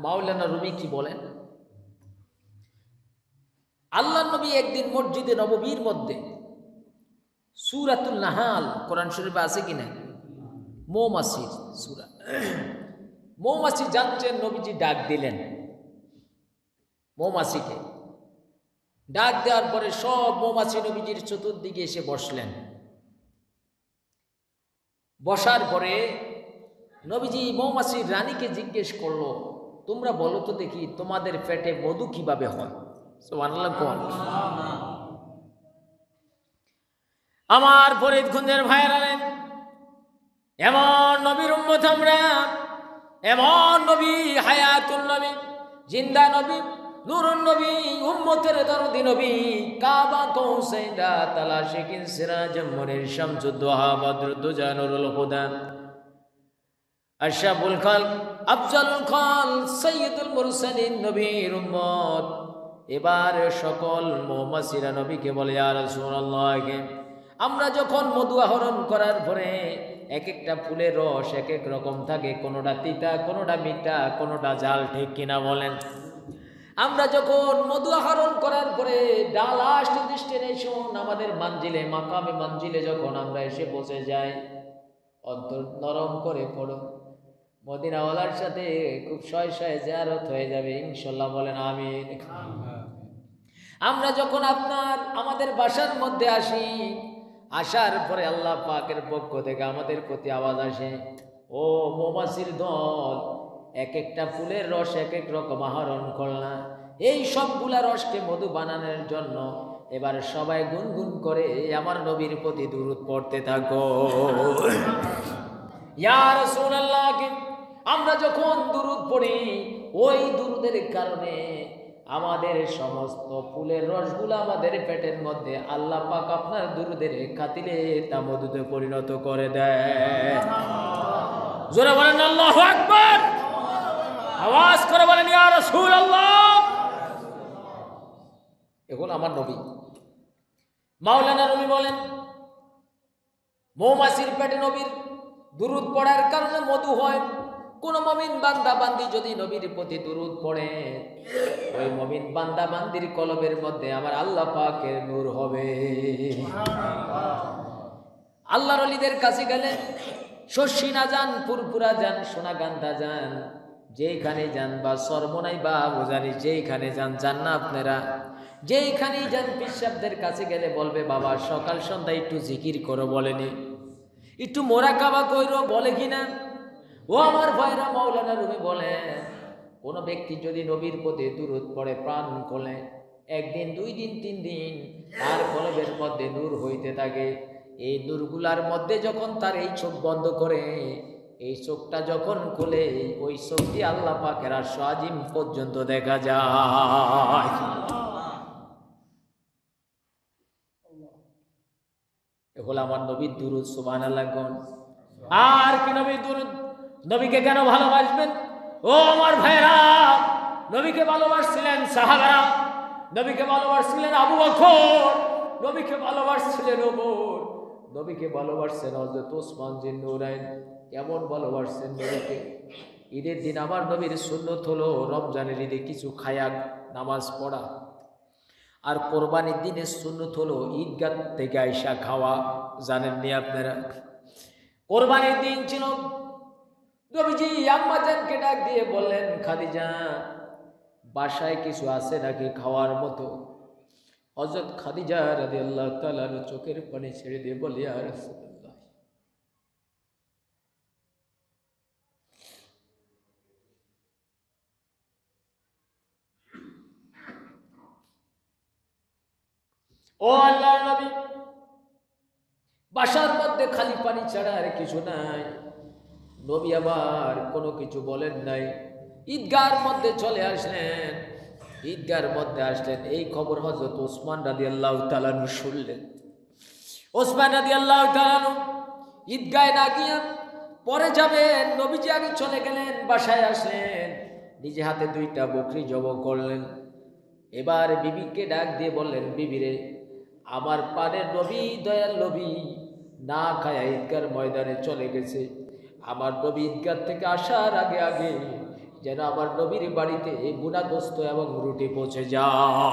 মাওলানা রুমি কি বলেন, আল্লাহ নবী একদিন মসজিদে নববীর মধ্যে সূরাতুল নাহাল, কোরআন শরীফে আছে কিনা, মৌমাছির সূরা, মৌমাছি যাচ্ছেন, নবীজি ডাক দিলেন। মৌমাছিকে ডাক দেওয়ার পরে সব মৌমাছি নবীজির চতুর্দিকে এসে বসলেন। বসার পরে নবীজি মৌমাছির রানীকে জিজ্ঞেস করলো, তোমরা বলো তো দেখি তোমাদের পেটে মধু কিভাবে হয়? সুবহানাল্লাহ কোন। আমার ফরিদকুঞ্জের ভাইয়েরা, এমন নবীর উম্মত আমরা, এমন নবী, হায়াতুল নবী, জিন্দা নবী, নূরুন নবী, উম্মতের দরদি নবী, কাবা কৌসাইদা তালাশিকিন সিরাজাম মুনির শামসুদ্দোহা বদরুদ্দুজা নুরুল হুদা আশরাফুল খালক আফজালুল খালক সাইয়্যিদুল মুরসালিন নবীর উম্মত। এবার সকল মৌমাছিরা নবীকে বলে, ইয়া রাসূলুল্লাহ, আমরা যখন মধু আহরণ করার পরে এক একটা ফুলের রস এক এক রকম থাকে, কোনোটা তিতা, কোনোটা মিঠা, কোনোটা জাল, ঠিক কিনা বলেন? আমরা যখন মধু আহরণ করার পরে লাস্ট ডেস্টিনেশন আমাদের মঞ্জিলে, মাকামে মঞ্জিলে যখন আমরা এসে বসে যাই, অন্তর নরম করে পড়ো, মদিনাওয়ালার সাথে খুব শয়ে শয়ে জিয়ারত হয়ে যাবে ইনশাআল্লাহ, বলেন আমিন। আমরা যখন আমাদের বাসার মধ্যে আসি, আসার পরে আল্লাহ পাকের পক্ষ থেকে আমাদের প্রতি আওয়াজ আসে, ও মৌমাছির দল, এক একটা ফুলের রস এক এক রকম আহরণ করলা, এই সবগুলা রসকে মধু বানানোর জন্য এবার সবাই গুনগুন করে আমার নবীর প্রতি দুরূদ পড়তে থাকো। ইয়া রাসূলুল্লাহ, আমরা যখন দুরূদ পড়ি, ওই দুরূদের কারণে আমাদের সমস্ত ফুলের রসগুলো আমাদের পেটের মধ্যে আল্লাহ পাক আপনার দুরূদের খাতিরে তা মধুতে পরিণত করে দেয়। জোরে বলেন আল্লাহু আকবার, আওয়াজ করে বলেন ইয়া রাসূলুল্লাহ। এখন আমার নবী মাওলানা রুমি বলেন, মৌমাছির পেটে নবীর দুরূদ পড়ার কারণে মধু হয়। কোন মুমিন বান্দা বান্দি যদি নবীর প্রতি দুরূদ পড়ে, ওই মুমিন বান্দা বান্দির কলবের মধ্যে আমার আল্লাহ পাকের নূর হবে। আল্লাহর ওলিদের কাছে গেলে শর্ষিনা যান, ফুরফুরা যান, সোনাগান্ধা যান, যেখানে যান, বা সরমনাই বা বোঝানি, যেখানে যান, যান না আপনারা, যেখানেই যান, পিসাবদের কাছে গেলে বলবে, বাবা সকাল সন্ধ্যা একটু জিকির করো, বলেনি? একটু মোরাকাবা কইরো, বলে কিনা? ও আমার ভাইরা, মাওলানা রুমি বলে, কোন ব্যক্তি যদি নবীর প্রতি দুরূদ পড়ে প্রাণ খোলে, একদিন, 2 দিন, 3 দিন তার কলবের মধ্যে নূর হইতে থাকে। এই নূরগুলার মধ্যে যখন তার এই চোখ বন্ধ করে, এই চোখটা যখন খুলে, ওই চোখটি আল্লাহ পাকের আরশ আজিম পর্যন্ত দেখা যায়। এগুলো আমার নবীর দুরূদ, সুবহানাল্লাহ। আর কি নবীর দুরূদ? নবীকে কেন ভালোবাসবেন? ও আমার ভাইরা, নবীকে ভালোবাসছিলেন সাহাবারা, নবীকে ভালোবাসছিলেন আবু বকর, নবীকে ভালোবাসছিলেন ওমর, নবীকে ভালোবাসছেন হযরত ওসমান জিন নূরাইন। কেমন ভালোবাসছেন নবীকে? ঈদের দিন আমার নবীর সুন্নত হলো রমজানের ঈদে কিছু খায়া নামাজ পড়া, আর কোরবানির দিনের সুন্নত হলো ঈদগাহ থেকে আইসা খাওয়া। জানেননি আপনারা? কোরবানির দিন ছিল, নবীজি আম্মা জানকে ডাক দিয়ে বললেন, খাদিজা, বাসায় কিছু আছে নাকি খাওয়ার মতো? হযরত খাদিজা রাদিয়াল্লাহু তাআলা চোখের পানি ছেড়ে দিয়ে বলে, ইয়া রাসূলুল্লাহ, ও আল্লাহর নবী, বাসার মধ্যে খালি পানি ছাড়া আর কিছু নাই। নবী আবার কোনো কিছু বলেন নাই। ঈদগাহর মধ্যে চলে আসলেন। ঈদগাহর মধ্যে আসলেন, এই খবর হযরত ওসমান রাদিয়াল্লাহু তাআলা শুনলেন। ওসমান রাদিয়াল্লাহু তাআলা ঈদগাহে না গিয়া পরে যাবেন, নবীজি আগে চলে গেলেন, বাসায় আসলেন, নিজে হাতে 2টা বকরি জবাই করলেন। এবার বিবিকে ডাক দিয়ে বললেন, বিবিরে, আমার প্রাণের নবী, দয়াল নবী না খায়া ঈদগাহর ময়দানে চলে গেছে। আমার নবী ঈদগাহ থেকে আসার আগে আগে যেন আমার নবীর বাড়িতে গুনাহগ্রস্ত এবং রুটি পৌঁছে যায়।